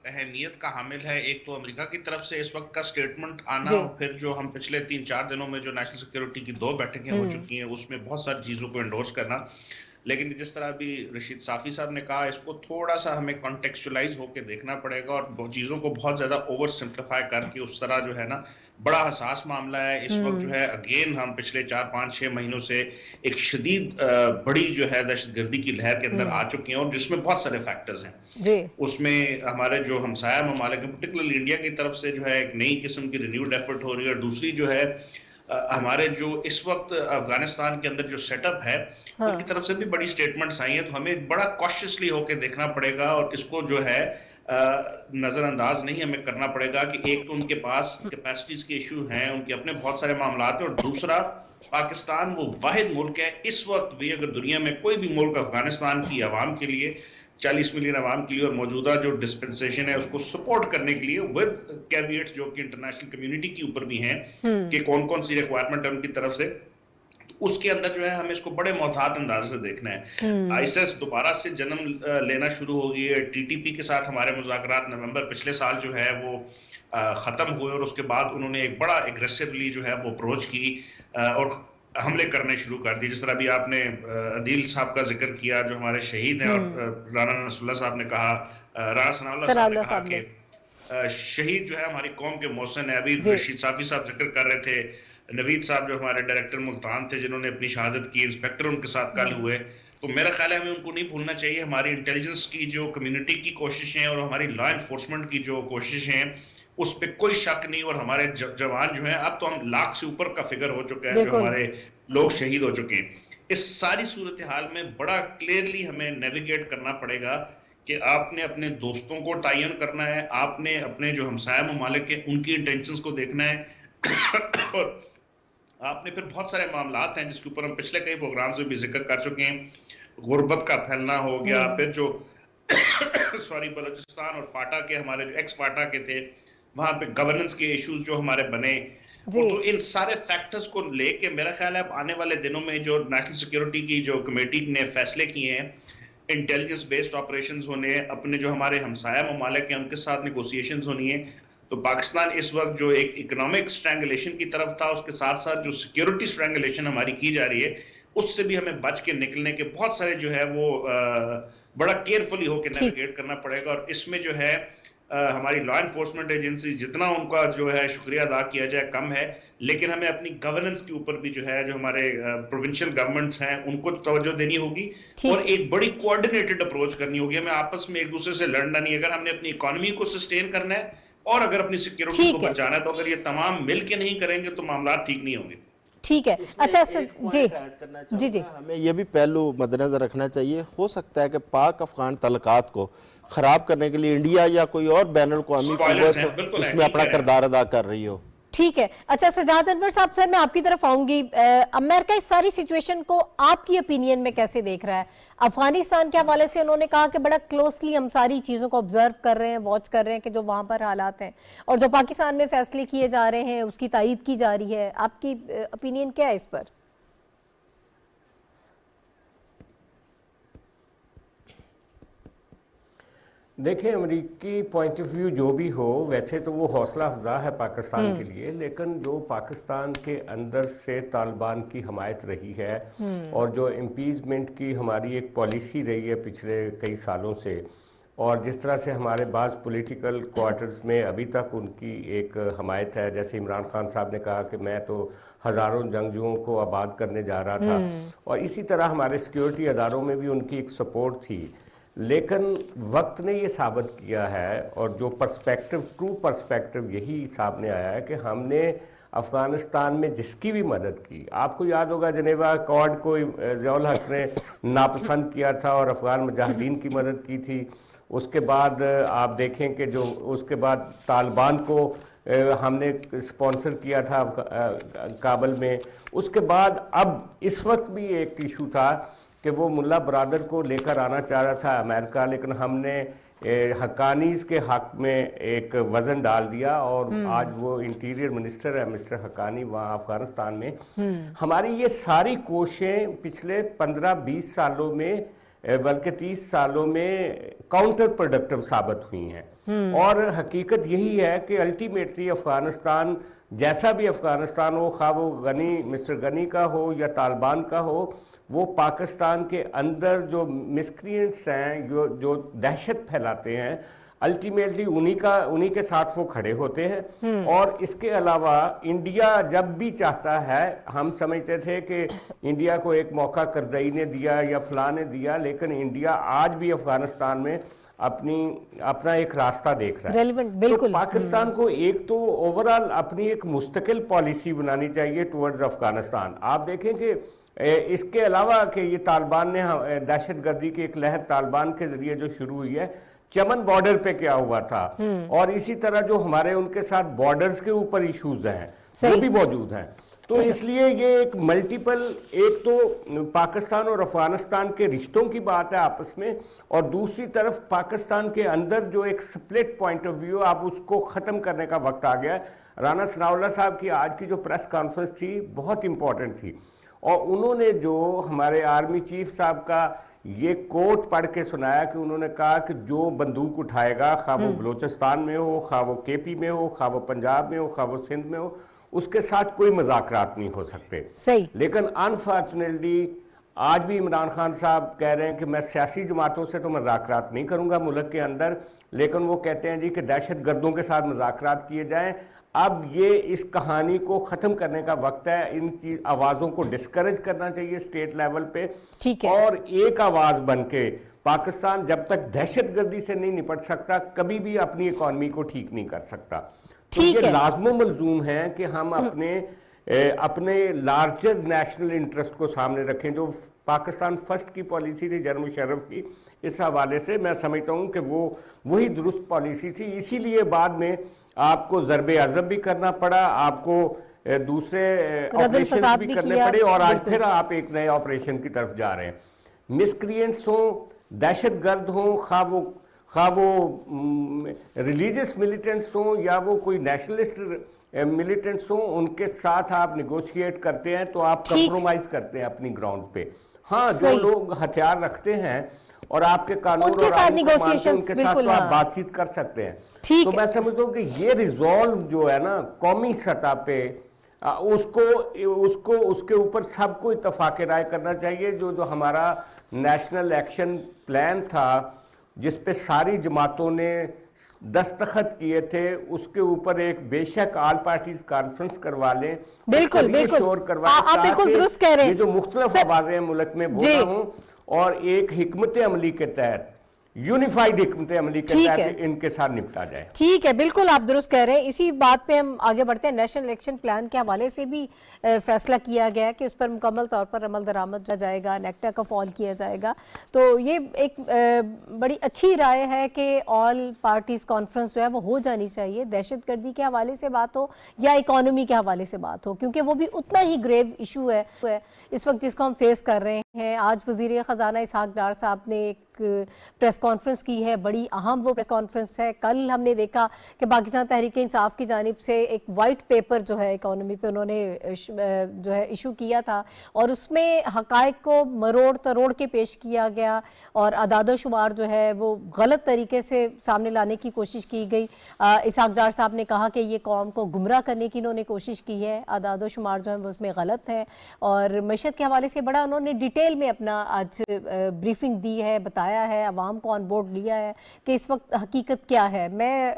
Speaker 4: اہمیت کا حامل ہے. ایک تو امریکہ کی طرف سے اس وقت کا سٹیٹمنٹ آنا، اور پھر جو ہم پچھلے 3-4 دنوں میں جو نیشنل سیکیورٹی کی 2 بیٹھکیں ہو چکی ہیں اس میں بہت ساری چیزوں کو انڈورس کرنا. لیکن جس طرح بھی رشید صافی صاحب نے کہا، اس کو تھوڑا سا ہمیں کانٹیکسچولائز ہو کے دیکھنا پڑے گا اور چیزوں کو بہت زیادہ اوور سمپلیفائی کر کے اس طرح جو ہے نا، بڑا حساس معاملہ ہے. اس وقت جو ہے اگین ہم پچھلے 4-5-6 مہینوں سے ایک شدید بڑی جو ہے دہشت گردی کی لہر کے اندر آ چکی ہیں، اور جس میں بہت سارے فیکٹرز ہیں. اس میں ہمارے جو ہمسایہ ممالک ہیں، پرٹیکولرلی انڈیا کی طرف سے جو ہے ایک نئی قسم کی رینیوڈ ایفرٹ ہو رہی ہے، اور دوسری جو ہے ہمارے جو اس وقت افغانستان کے اندر جو سیٹ اپ ہے ان کی طرف سے بھی بڑی سٹیٹمنٹس آئی ہیں. تو ہمیں بڑا کوششلی ہو کے دیکھنا پڑے گا اور اس کو جو ہے نظر انداز نہیں ہمیں کرنا پڑے گا کہ ایک تو ان کے پاس کیپیسٹیز کے ایشو ہیں، ان کے اپنے بہت سارے معاملات ہیں، اور دوسرا پاکستان وہ واحد ملک ہے اس وقت بھی، اگر دنیا میں کوئی بھی ملک افغانستان کی عوام کے لیے، 40 ملین عوام کے لیے اور موجودہ جو ڈسپنسیشن ہے اس کو سپورٹ کرنے کے لیے ود کیویٹس جو کہ انٹرنیشنل کمیونٹی کے اوپر بھی ہیں کہ کون کون سی ریکوائرمنٹ ہے ان کی طرف سے، اس کے اندر جو ہے ہمیں اس کو بڑے محتاط انداز سے دیکھنا ہے. آئی ایس دوبارہ سے جنم لینا شروع ہو گئی ہے. ٹی ٹی پی کے ساتھ ہمارے مذاکرات نومبر پچھلے سال جو ہے وہ ختم ہوئے، اور اس کے بعد انہوں نے ایک بڑا ایگریسولی جو ہے وہ اپروچ کی اور حملے کرنے شروع کر دی. جس طرح بھی آپ نے عدیل صاحب کا ذکر کیا جو ہمارے شہید ہیں، اور رانا نصر اللہ صاحب نے کہا، رانا ثناء اللہ صاحب نے کہا کہ شہید جو ہے ہماری قوم کے محسن ہے. ابھی رشید صافی صاحب ذکر کر رہے تھے، نوید صاحب جو ہمارے ڈائریکٹر ملتان تھے جنہوں نے اپنی شہادت کی، انسپیکٹر ان کے ساتھ کل ہوئے. تو میرا خیال ہے ہمیں ان کو نہیں بھولنا چاہیے. ہماری انٹیلیجنس کی جو کمیونٹی کی کوششیں اور ہماری لا انفورسمنٹ کی جو کوششیں ہیں اس پہ کوئی شک نہیں. اور ہمارے جوان جو ہیں، اب تو ہم لاکھ سے اوپر کا فگر ہو چکا ہے جو ہمارے لوگ شہید ہو چکے ہیں. اس ساری صورتحال میں بڑا کلیئرلی ہمیں نیویگیٹ کرنا پڑے گا کہ آپ نے اپنے دوستوں کو تعین کرنا ہے، آپ نے اپنے جو ہمسایہ ممالک ہیں ان کی انٹینشنز کو دیکھنا ہے، اور آپ نے پھر بہت سارے معاملات ہیں جس کے اوپر ہم پچھلے کئی پروگرامز میں بھی ذکر کر چکے ہیں. غربت کا پھیلنا ہو گیا، پھر جو بلوچستان اور فاٹا کے ہمارے جو ایکس فاٹا کے تھے وہاں پہ گورننس کے ایشوز جو ہمارے بنے. تو ان سارے فیکٹرز کو لے کے میرا خیال ہے اب آنے والے دنوں میں جو نیشنل سیکیورٹی کی جو کمیٹی نے فیصلے کیے ہیں، انٹیلیجنس بیسڈ آپریشنز ہونے ہیں، اپنے جو ہمارے ہمسایہ ممالک ہیں ان کے ساتھ نیگوسیشنز ہونی ہیں. تو پاکستان اس وقت جو ایک اکنامک سٹرینگولیشن کی طرف تھا، اس کے ساتھ ساتھ جو سیکیورٹی سٹرینگولیشن ہماری کی جا رہی ہے اس سے بھی ہمیں بچ کے نکلنے کے بہت سارے جو ہے وہ بڑا کیئرفلی ہو کے نیویگیٹ کرنا پڑے گا. اور اس میں جو ہے ہماری لا انفورسمنٹ ایجنسی جتنا ان کا جو ہے شکریہ ادا کیا جائے کم ہے، لیکن ہمیں اپنی گورننس کے اوپر بھی جو ہے جو ہمارے پروونشل گورنمنٹس ہیں ان کو توجہ دینی ہوگی اور ایک بڑی کوآرڈینیٹڈ اپروچ کرنی ہوگی. ہمیں آپس میں ایک دوسرے سے لڑنا نہیں. اگر ہم نے اپنی اکانومی کو سسٹین کرنا ہے اور اگر اپنی سیکیورٹی کو بچانا ہے تو اگر یہ تمام مل کے نہیں کریں گے تو معاملات ٹھیک نہیں ہوں گے.
Speaker 2: ٹھیک ہے. اچھا جی جی
Speaker 3: ہمیں یہ بھی پہلو مد نظر رکھنا چاہیے. ہو سکتا ہے کہ پاک افغان تعلقات کو خراب کرنے کے لیے انڈیا یا کوئی اور بین الاقوامی قوت اس میں اپنا کردار ادا کر رہی ہو.
Speaker 2: ٹھیک ہے. اچھا سجاد انور صاحب سے میں آپ کی طرف آؤں گی. امریکہ اس ساری سچویشن کو آپ کی اپینین میں کیسے دیکھ رہا ہے؟ افغانستان کے حوالے سے انہوں نے کہا کہ بڑا کلوزلی ہم ساری چیزوں کو آبزرو کر رہے ہیں، واچ کر رہے ہیں کہ جو وہاں پر حالات ہیں، اور جو پاکستان میں فیصلے کیے جا رہے ہیں اس کی تائید کی جا رہی ہے. آپ کی اپینین کیا ہے اس پر؟
Speaker 5: دیکھیں امریکی پوائنٹ آف ویو جو بھی ہو، ویسے تو وہ حوصلہ افزا ہے پاکستان کے لیے، لیکن جو پاکستان کے اندر سے طالبان کی حمایت رہی ہے اور جو امپیچمنٹ کی ہماری ایک پالیسی رہی ہے پچھلے کئی سالوں سے، اور جس طرح سے ہمارے بعض پولیٹیکل کوارٹرز میں ابھی تک ان کی ایک حمایت ہے، جیسے عمران خان صاحب نے کہا کہ میں تو ہزاروں جنگجوؤں کو آباد کرنے جا رہا تھا، اور اسی طرح ہمارے سیکیورٹی اداروں میں بھی ان کی ایک سپورٹ تھی. لیکن وقت نے یہ ثابت کیا ہے، اور جو ٹرو پرسپیکٹو یہی سامنے آیا ہے کہ ہم نے افغانستان میں جس کی بھی مدد کی، آپ کو یاد ہوگا جنیوا ایکارڈ کو ضیاء الحق نے ناپسند کیا تھا اور افغان مجاہدین کی مدد کی تھی. اس کے بعد آپ دیکھیں کہ جو اس کے بعد طالبان کو ہم نے اسپانسر کیا تھا کابل میں. اس کے بعد اب اس وقت بھی ایک ایشو تھا کہ وہ ملا برادر کو لے کر آنا چاہ رہا تھا امریکہ، لیکن ہم نے حقانیز کے حق میں ایک وزن ڈال دیا، اور آج وہ انٹیریئر منسٹر ہے مسٹر حقانی وہاں افغانستان میں. ہماری یہ ساری کوششیں پچھلے 15-20 سالوں میں بلکہ 30 سالوں میں کاؤنٹر پروڈکٹیو ثابت ہوئی ہیں. اور حقیقت یہی ہے کہ الٹیمیٹلی افغانستان جیسا بھی افغانستان ہو، خواہ وہ مسٹر غنی کا ہو یا طالبان کا ہو، وہ پاکستان کے اندر جو مسکرینٹس ہیں، جو دہشت پھیلاتے ہیں، الٹیمیٹلی انہی کے ساتھ وہ کھڑے ہوتے ہیں. اور اس کے علاوہ انڈیا جب بھی چاہتا ہے، ہم سمجھتے تھے کہ انڈیا کو ایک موقع کرزئی نے دیا یا فلاں نے دیا، لیکن انڈیا آج بھی افغانستان میں اپنا ایک راستہ دیکھ رہا ہے. تو پاکستان کو ایک تو اوورال اپنی ایک مستقل پالیسی بنانی چاہیے ٹورڈز افغانستان. آپ دیکھیں کہ اس کے علاوہ کہ یہ طالبان نے دہشت گردی کی ایک لہر طالبان کے ذریعے جو شروع ہوئی ہے، چمن بارڈر پہ کیا ہوا تھا، اور اسی طرح جو ہمارے ان کے ساتھ بارڈرز کے اوپر ایشوز ہیں وہ بھی موجود ہیں. تو اس لیے یہ ایک ملٹیپل، ایک تو پاکستان اور افغانستان کے رشتوں کی بات ہے آپس میں، اور دوسری طرف پاکستان کے اندر جو ایک سپلٹ پوائنٹ آف ویو، اب اس کو ختم کرنے کا وقت آ گیا ہے. رانا ثناء اللہ صاحب کی آج کی جو پریس کانفرنس تھی بہت امپورٹنٹ تھی، اور انہوں نے جو ہمارے آرمی چیف صاحب کا یہ کوٹ پڑھ کے سنایا کہ انہوں نے کہا کہ جو بندوق اٹھائے گا، خواہ وہ بلوچستان میں ہو، خواہ وہ کے پی میں ہو، خواہ وہ پنجاب میں ہو، خواہ وہ سندھ میں ہو، اس کے ساتھ کوئی مذاکرات نہیں ہو سکتے. لیکن انفارچونیٹلی آج بھی عمران خان صاحب کہہ رہے ہیں کہ میں سیاسی جماعتوں سے تو مذاکرات نہیں کروں گا ملک کے اندر، لیکن وہ کہتے ہیں جی کہ دہشت گردوں کے ساتھ مذاکرات کیے جائیں. اب یہ اس کہانی کو ختم کرنے کا وقت ہے. ان آوازوں کو ڈسکریج کرنا چاہیے اسٹیٹ لیول پہ، اور ایک آواز بن کے پاکستان جب تک دہشت گردی سے نہیں نپٹ سکتا کبھی بھی اپنی اکانومی کو ٹھیک نہیں کر سکتا. تو یہ لازم و ملزوم ہے کہ ہم اپنے لارجر نیشنل انٹرسٹ کو سامنے رکھیں. جو پاکستان فرسٹ کی پالیسی تھی جنرل مشرف کی، اس حوالے سے میں سمجھتا ہوں کہ وہی درست پالیسی تھی. اسی لیے بعد میں آپ کو ضرب عضب بھی کرنا پڑا، آپ کو دوسرے آپریشن بھی کرنے پڑے، اور آج پھر آپ ایک نئے آپریشن کی طرف جا رہے ہیں. مسکرینٹس ہوں، دہشت گرد ہوں، خواہ وہ ریلیجس ملیٹنٹس ہوں یا وہ کوئی نیشنلسٹ ملیٹنٹس ہوں، ان کے ساتھ آپ نیگوشیٹ کرتے ہیں تو آپ کمپرومائز کرتے ہیں اپنی گراؤنڈ پہ. ہاں، جو لوگ ہتھیار رکھتے ہیں اور آپ کے قانون اور آئین کو مانتے ہیں، ان کے ساتھ تو آپ بات چیت کر سکتے ہیں. تو میں سمجھتا ہوں کہ یہ ریزالو جو ہے نا قومی سطح پہ، اس کے اوپر سب کو اتفاق رائے کرنا چاہیے. جو ہمارا نیشنل ایکشن پلان تھا جس پہ ساری جماعتوں نے دستخط کیے تھے، اس کے اوپر ایک بے شک آل پارٹیز کانفرنس کروا لیں،
Speaker 2: بالکل بالکل
Speaker 5: شور کروائیں
Speaker 2: آپ بالکل درست کہہ رہے ہیں.
Speaker 5: یہ جو مختلف آوازیں ہیں ملک میں وہ نہ ہوں، اور ایک حکمت عملی کے تحت، یونیفائیڈ حکمت عملی کے تحت ان کے ساتھ نپٹا جائے.
Speaker 2: ٹھیک ہے، بالکل آپ درست کہہ رہے ہیں. اسی بات پہ ہم آگے بڑھتے ہیں. نیشنل الیکشن پلان کے حوالے سے بھی فیصلہ کیا گیا ہے کہ اس پر مکمل طور پر عمل درآمد کیا جائے گا، نیکٹا کا فال کیا جائے گا. تو یہ ایک بڑی اچھی رائے ہے کہ آل پارٹیز کانفرنس جو ہے وہ ہو جانی چاہیے. دہشت گردی کے حوالے سے بات ہو یا اکانومی کے حوالے سے بات ہو، کیونکہ وہ بھی اتنا ہی گریو ایشو ہے اس وقت جس کو ہم فیس کر رہے ہیں. آج وزیر خزانہ اسحاق ڈار صاحب نے ایک پریس کانفرنس کی ہے، بڑی اہم وہ پریس کانفرنس ہے. کل ہم نے دیکھا کہ پاکستان تحریک انصاف کی جانب سے ایک وائٹ پیپر جو ہے اکانومی پہ انہوں نے جو ہے ایشو کیا تھا، اور اس میں حقائق کو مروڑ تروڑ کے پیش کیا گیا اور اعداد و شمار جو ہے وہ غلط طریقے سے سامنے لانے کی کوشش کی گئی. اسحاق ڈار صاحب نے کہا کہ یہ قوم کو گمراہ کرنے کی انہوں نے کوشش کی ہے، اعداد و شمار جو ہیں وہ اس میں غلط ہیں. اور معیشت کے حوالے سے بڑا انہوں نے ڈیٹیل میں اپنا آج بریفنگ دی ہے، بتایا ہے، عوام کو آن بورڈ لیا ہے کہ اس وقت حقیقت کیا ہے. میں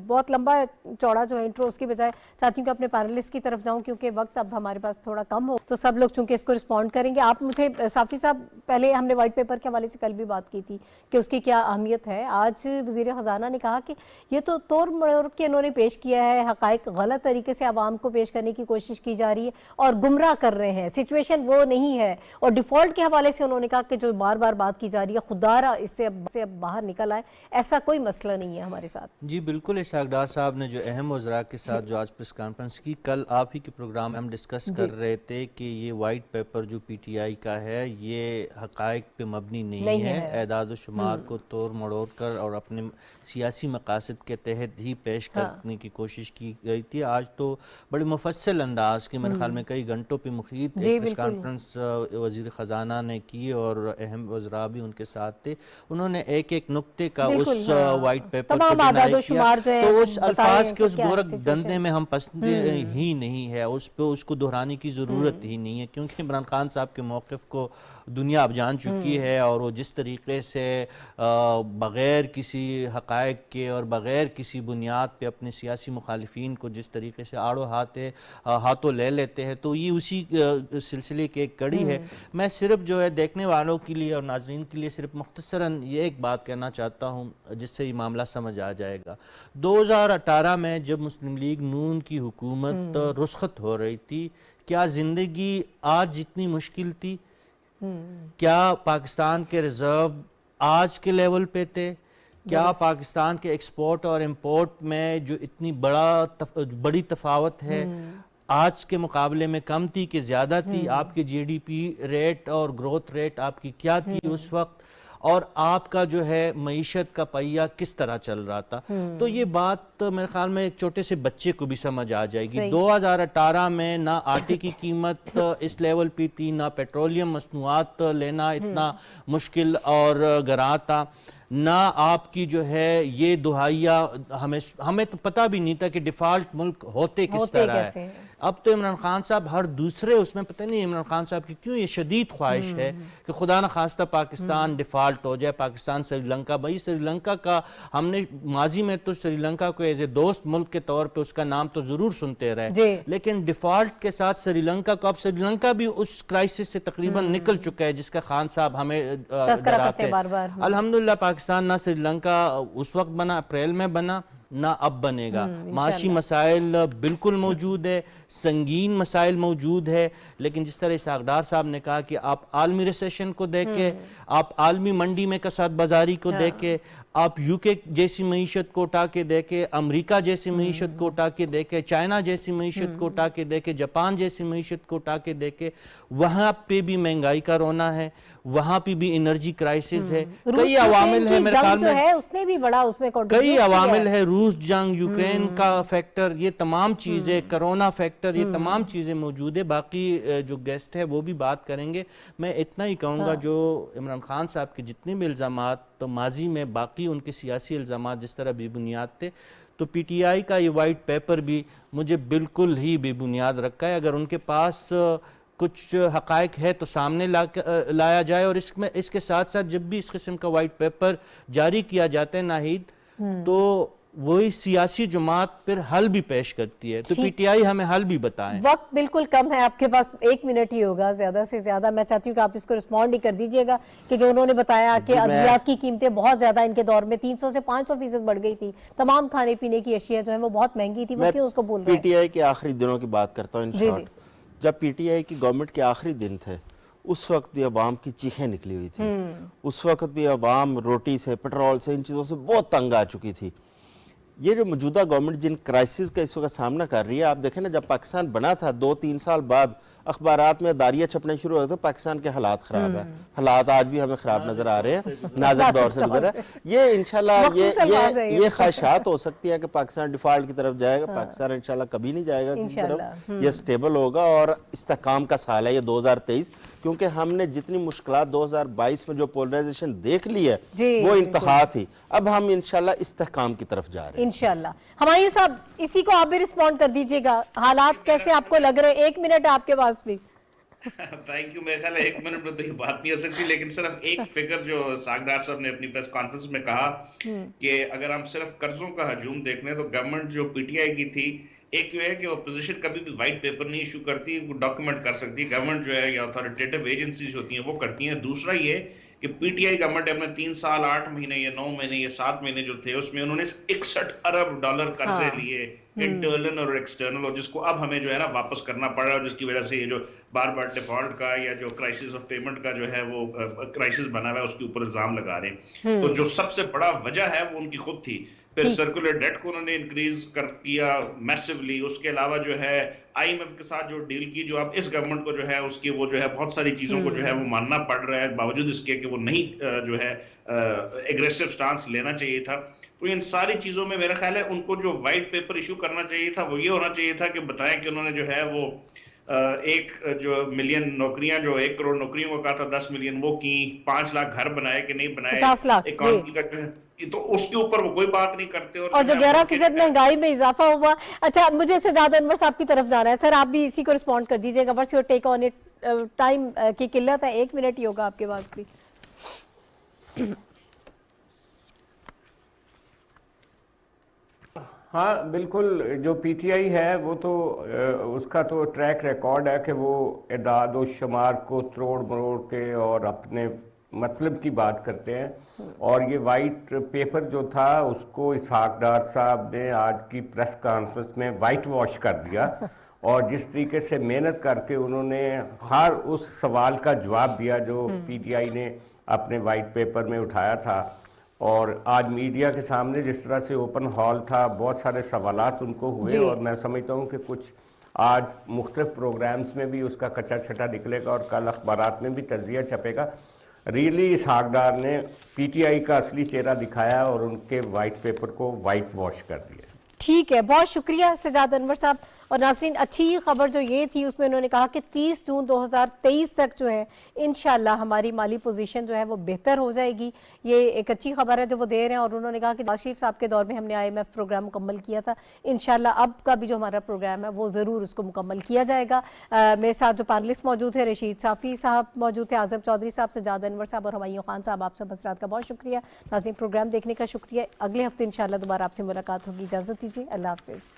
Speaker 2: بہت لمبا چوڑا جو انٹرو اس کی بجائے چاہتی ہوں کہ اپنے پینلسٹ کی طرف جاؤں، کیونکہ وقت اب ہمارے پاس تھوڑا کم ہو، تو سب لوگ چونکہ اس کو رسپونڈ کریں گے. آپ مجھے صافی صاحب، پہلے ہم نے وائٹ پیپر کے حوالے سے کل بھی بات کی تھی کہ اس کی کیا اہمیت ہے. آج وزیر خزانہ نے کہا کہ یہ تو توڑ مروڑ کے انہوں نے پیش کیا ہے، حقائق غلط طریقے سے عوام کو پیش کرنے کی کوشش کی جا رہی ہے اور گمراہ کر رہے ہیں. سچویشن وہ نہیں ہے. اور ڈیفالٹ کے حوالے سے انہوں نے کہا کہ جو بار بار بات کی جا رہی ہے، خدا را اس سے اب باہر نکل آئے، ایسا کوئی مسئلہ نہیں ہے ہمارے ساتھ.
Speaker 1: جی بالکل، اسحاق ڈار صاحب نے جو اہم وزراء کے ساتھ جو آج پریس کانفرنس کی، کل آپ ہی کے پروگرام میں ہم ڈسکس کر رہے تھے کہ یہ وائٹ پیپر جو پی ٹی آئی کا ہے یہ حقائق پہ مبنی نہیں ہے، اعداد و شمار کو توڑ مڑوڑ کر اور اپنے سیاسی مقاصد کے تحت ہی پیش کرنے کی کوشش کی گئی تھی. آج تو بڑے مفصل انداز کی، میرے خیال میں کئی گھنٹوں پہ محیط پریس کانفرنس وزیر خزانہ نے کی اور اہم وزراء بھی ان کے ساتھ تھے. انہوں نے ایک ایک نقطے کا اس وائٹ پیپر کو ڈینائی کیا، تو اس الفاظ کے اس گورکھ دندے میں ہم پسند ہی نہیں ہے، اس پہ اس کو دہرانے کی ضرورت ہی نہیں ہے، کیونکہ عمران خان صاحب کے موقف کو دنیا اب جان چکی ہے، اور وہ جس طریقے سے بغیر کسی حقائق کے اور بغیر کسی بنیاد پہ اپنے سیاسی مخالفین کو جس طریقے سے آڑو ہاتھوں لے لیتے ہیں، تو یہ اسی سلسلے کی ایک کڑی ہے. میں صرف جو ہے دیکھنے والوں کے لیے اور ناظرین کے لیے صرف مختصراً یہ ایک بات کہنا چاہتا ہوں جس سے یہ معاملہ سمجھ آ جائے گا. 2018 میں جب مسلم لیگ نون کی حکومت رخصت ہو رہی تھی، کیا زندگی آج جتنی مشکل تھی؟ کیا پاکستان کے ریزرو آج کے لیول پہ تھے؟ کیا پاکستان کے ایکسپورٹ اور امپورٹ میں جو اتنی بڑی تفاوت ہے آج کے مقابلے میں کم تھی کہ زیادہ تھی؟ آپ کے جی ڈی پی ریٹ اور گروتھ ریٹ آپ کی کیا تھی اس وقت؟ اور آپ کا جو ہے معیشت کا پہیہ کس طرح چل رہا تھا؟ تو یہ بات میرے خیال میں ایک چھوٹے سے بچے کو بھی سمجھ آ جائے گی. 2018 میں نہ آٹے کی قیمت اس لیول پہ تھی، نہ پیٹرولیم مصنوعات لینا اتنا مشکل اور گراں تھا، نہ آپ کی جو ہے یہ دہائیاں ہمیں تو پتہ بھی نہیں تھا کہ ڈیفالٹ ملک ہوتے کس طرح ہے. اب تو عمران خان صاحب ہر دوسرے اس میں پتہ نہیں عمران خان صاحب کی کیوں یہ شدید خواہش ہے کہ خدا نہ خواستہ پاکستان ڈیفالٹ ہو جائے، پاکستان سری لنکا. بھائی سری لنکا کا ہم نے ماضی میں تو سری لنکا کو ایز اے دوست ملک کے طور پہ اس کا نام تو ضرور سنتے رہے، لیکن ڈیفالٹ کے ساتھ سری لنکا کو، اب سری لنکا بھی اس کرائسس سے تقریباً نکل چکا ہے جس کا خان صاحب ہمیں ڈراتے ہیں. الحمدللہ پاکستان نہ سری لنکا اس وقت بنا، اپریل میں بنا، نہ اب بنے گا. معاشی مسائل بالکل موجود ہے، سنگین مسائل موجود ہے، لیکن جس طرح اسحاق ڈار صاحب نے کہا کہ آپ عالمی ریسیشن کو دیکھیں، آپ عالمی منڈی میں کساد بازاری کو دیکھیں، آپ یو کے جیسی معیشت کو اٹھا کے دیکھیں، امریکہ جیسی معیشت کو اٹھا کے دیکھیں، چائنا جیسی معیشت کو اٹھا کے دیکھیں، جاپان جیسی معیشت کو اٹھا کے دیکھیں، وہاں پہ بھی مہنگائی کا رونا ہے، وہاں پہ بھی انرجی کرائسس ہے. کئی عوامل ہیں میرے خیال میں، کئی عوامل ہے، روس جنگ، یوکرین کا فیکٹر، یہ تمام چیزیں، کرونا فیکٹر، یہ تمام چیزیں موجود ہے. باقی جو گیسٹ ہے وہ بھی بات کریں گے. میں اتنا ہی کہوں گا جو عمران خان صاحب کے جتنے بھی الزامات تو ماضی میں باقی ان کے سیاسی الزامات جس طرح بے بنیاد تھے، تو پی ٹی آئی کا یہ وائٹ پیپر بھی مجھے بالکل ہی بے بنیاد رکھا ہے. اگر ان کے پاس کچھ حقائق ہے تو سامنے لایا جائے، اور اس کے ساتھ ساتھ جب بھی اس قسم کا وائٹ پیپر جاری کیا جاتا ہے ناہید، تو وہی سیاسی جماعت پھر حل بھی پیش کرتی ہے، تو پی ٹی آئی ہمیں حل بھی بتائیں۔
Speaker 2: وقت بالکل کم ہے آپ کے پاس، 1 منٹ ہی ہوگا زیادہ سے زیادہ. میں چاہتی ہوں کہ آپ اس کو رسپونڈ ہی کر دیجئے گا کہ جو انہوں نے بتایا کہ ادویات کی قیمتیں بہت زیادہ ان کے دور میں 300 سے 500% بڑھ گئی تھی، تمام کھانے پینے کی اشیاء جو ہیں وہ بہت مہنگی تھی، وہ کیوں اس کو بول رہے
Speaker 3: پی
Speaker 2: ہیں؟
Speaker 3: ٹی آئی کے آخری دنوں کی بات کرتا ہوں ان شارٹ. جب پی ٹی آئی کی گورنمنٹ کے آخری دن تھے، اس وقت بھی عوام کی چیخیں نکلی ہوئی تھی، اس وقت بھی عوام روٹی سے، پٹرول سے، ان چیزوں سے بہت تنگ آ چکی تھی. یہ جو موجودہ گورنمنٹ جن کرائسس کا اس وقت سامنا کر رہی ہے، آپ دیکھیں نا، جب پاکستان بنا تھا 2-3 سال بعد اخبارات میں داریاں چھپنے شروع ہوئے تھے پاکستان کے حالات خراب ہیں. حالات آج بھی ہمیں خراب نظر آ رہے ہیں، نازک دور سے گزر ہے. یہ انشاءاللہ یہ خواہشات ہو سکتی ہے کہ پاکستان ڈیفالٹ کی طرف جائے گا. پاکستان انشاءاللہ کبھی نہیں جائے گا کسی طرف. یہ سٹیبل ہوگا اور استحکام کا سال ہے یہ 2023، کیونکہ ہم نے جتنی مشکلات 2022 میں جو پولرائزیشن دیکھ لی ہے وہ انتہا تھی. اب ہم انشاءاللہ استحکام کی طرف جا رہے ہیں
Speaker 2: انشاءاللہ. ہمایوں صاحب اسی کو آپ بھی رسپونڈ کر دیجئے گا، حالات کیسے آپ کو لگ رہے ہیں؟ 1 منٹ آپ کے پاس بھی.
Speaker 4: Thank you. میرے خیال ہے 1 منٹ میں تو یہ بات نہیں ہو سکتی، لیکن صرف ایک فگر جو ساگدار صاحب نے اپنی پریس کانفرنس میں کہا کہ اگر ہم صرف قرضوں کا ہجوم دیکھ لیں تو گورنمنٹ جو پی ٹی آئی کی تھی، ایک تو ہے کہ اپوزیشن کبھی بھی وائٹ پیپر نہیں ایشو کرتی، وہ ڈاکیومنٹ کر سکتی گورنمنٹ جو ہے یا اتھارٹیٹیو ایجنسیز ہوتی ہیں وہ کرتی ہیں. دوسرا یہ کہ پی ٹی آئی گورنمنٹ اپنے 3 سال 8 مہینے یا 9 مہینے یا 7 مہینے جو تھے اس میں انہوں نے 61 ارب ڈالر قرضے لیے انٹرنل اور ایکسٹرنل، اور جس کو اب ہمیں جو ہے نا واپس کرنا پڑ رہا ہے، اور جس کی وجہ سے یہ جو بار بار ڈیفالٹ کا یا جو کرائسس آف پیمنٹ کا جو ہے وہ کرائسس بنا ہوا ہے اس کے اوپر الزام لگا رہے ہیں. تو جو سب سے بڑا وجہ ہے وہ ان کی خود تھی. پھر سرکولر ڈیٹ کو انہوں نے انکریز کر کیا میسیولی. اس کے علاوہ جو ہے آئی ایم ایف کے ساتھ جو ڈیل کی، جو اب اس گورنمنٹ کو جو ہے اس کی وہ جو ہے بہت ساری چیزوں کو جو ہے وہ ماننا پڑ رہا ہے، باوجود اس کے کہ وہ نہیں جو ہے ایگریسو سٹانس لینا چاہیے تھا. تو ان ساری چیزوں میں میرا خیال ہے ان کو جو وائٹ پیپر ایشو کرنا چاہیے تھا وہ یہ ہونا چاہیے تھا کہ بتائیں کہ انہوں نے جو ہے وہ 1 جو ملین نوکریاں، جو 1 کروڑ نوکریوں کو کہا تھا 10 ملین وہ کی، 5 لاکھ گھر بنائے کہ نہیں بنائے،
Speaker 2: 50 لاکھ
Speaker 4: اکانومی کا جو ہے تو اس کے اوپر وہ کوئی بات نہیں کرتے.
Speaker 2: اور جو 11% مہنگائی میں اضافہ ہوا. اچھا، مجھے سجاد انور صاحب کی طرف جانا ہے. سر آپ بھی اسی کو رسپونڈ کر دیجئے گا. What's your take on it? Time کی قلت ہے، 1 منٹ ہی ہوگا آپ کے پاس بھی.
Speaker 5: ہاں بالکل، جو پی ٹی آئی ہے وہ تو اس کا تو ٹریک ریکارڈ ہے کہ وہ اعداد و شمار کو تروڑ مروڑ کے اور اپنے مطلب کی بات کرتے ہیں. اور یہ وائٹ پیپر جو تھا اس کو اسحاق ڈار صاحب نے آج کی پریس کانفرنس میں وائٹ واش کر دیا، اور جس طریقے سے محنت کر کے انہوں نے ہر اس سوال کا جواب دیا جو پی ٹی آئی نے اپنے وائٹ پیپر میں اٹھایا تھا. اور آج میڈیا کے سامنے جس طرح سے اوپن ہال تھا، بہت سارے سوالات ان کو ہوئے، اور میں سمجھتا ہوں کہ کچھ آج مختلف پروگرامز میں بھی اس کا کچا چھٹا نکلے گا اور کل اخبارات میں بھی تجزیہ چھپے گا. ریلی اسحاق ڈار نے پی ٹی آئی کا اصلی چہرہ دکھایا اور ان کے وائٹ پیپر کو وائٹ واش کر دیا.
Speaker 2: ٹھیک ہے، بہت شکریہ سجاد انور صاحب. اور ناظرین، اچھی خبر جو یہ تھی اس میں انہوں نے کہا کہ 30 جون 2023 تک جو ہے انشاءاللہ ہماری مالی پوزیشن جو ہے وہ بہتر ہو جائے گی. یہ ایک اچھی خبر ہے جو وہ دے رہے ہیں. اور انہوں نے کہا کہ نواز شریف صاحب کے دور میں ہم نے آئی ایم ایف پروگرام مکمل کیا تھا، انشاءاللہ اب کا بھی جو ہمارا پروگرام ہے وہ ضرور اس کو مکمل کیا جائے گا. میرے ساتھ جو پینلسٹ موجود ہے، رشید صافی صاحب موجود تھے، اعظم چودھری صاحب، سجاد انور صاحب اور ہمایوں خان صاحب، آپ سب حضرات کا بہت شکریہ. ناظرین، پروگرام دیکھنے کا شکریہ. اگلے ہفتے انشاءاللہ دوبارہ آپ سے ملاقات ہوگی. اجازت دیجیے، اللہ حافظ.